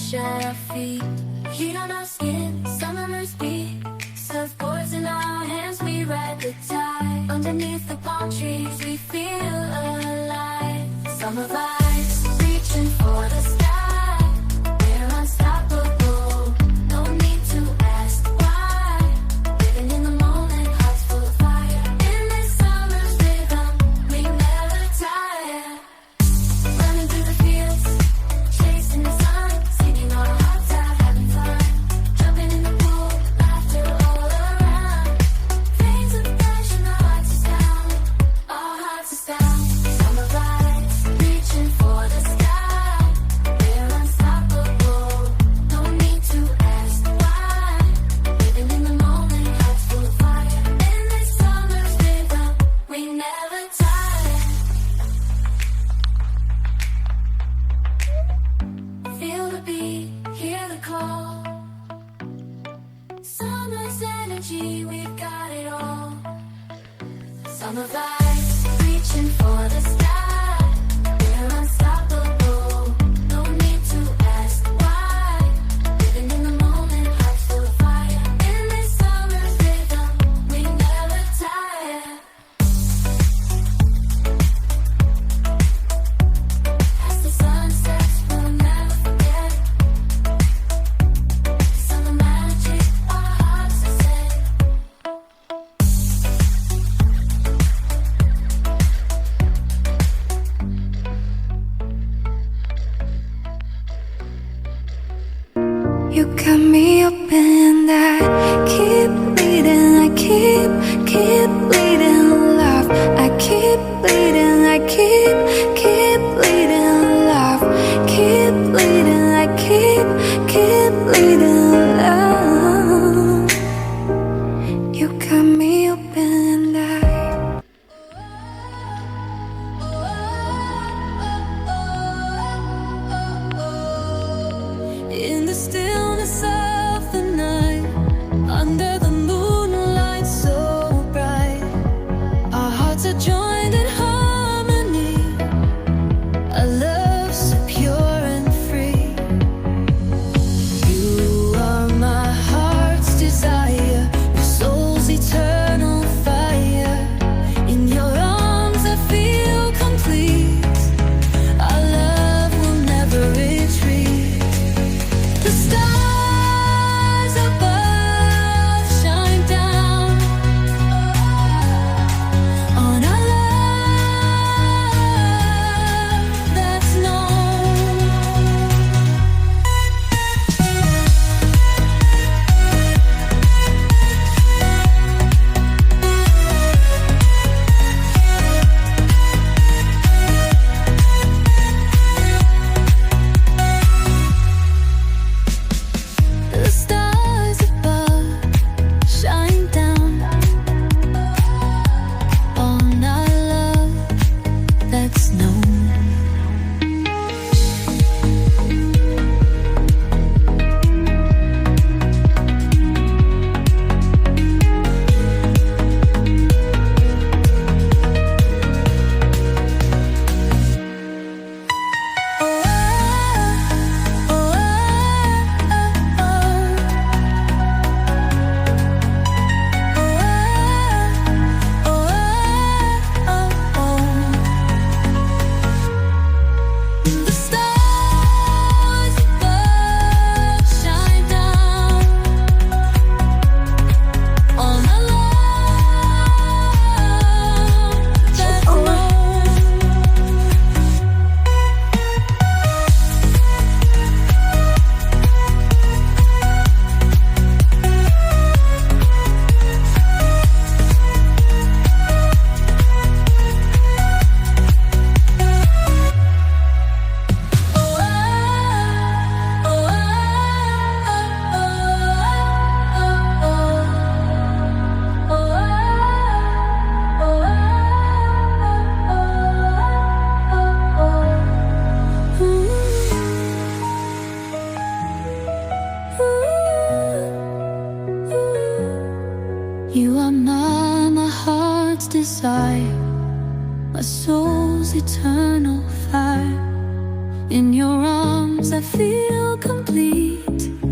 touch at our feet. Heat on our skin, summer's beat. Surfboards in our hands, we ride the tide. Underneath the palm trees, we feel alive. Summer vibes, reaching for the sky. We're unstoppable, no need to ask why. Living in the moment, hearts full of fire. In this summer's rhythm, we never tire. Running through the fields, chasing the sun, singing our hearts out, having fun. Jumping in the pool, laughter all around. Veins of passion, our hearts are down, our hearts are down. Summer vibes, reaching for the sky. We're unstoppable, no need to ask why. Living in the moment, hearts full of fire. In this summer's rhythm, we never tire. Feel the beat, hear the call. Summer's energy, we've got it all. Summer vibes, reaching for the sky. We're unstoppable, no need to ask why. Living in the moment, hearts full of fire. In this summer's rhythm, we never tire. As the sun sets, we'll never forget. Summer magic, our hearts are set. You got me open, I keep bleeding, I keep bleeding love. I keep bleeding, I keep bleeding love. Keep bleeding, I keep bleeding love. You got me open, I In the stillness of the night, under the moonlight so bright. arms, I feel complete.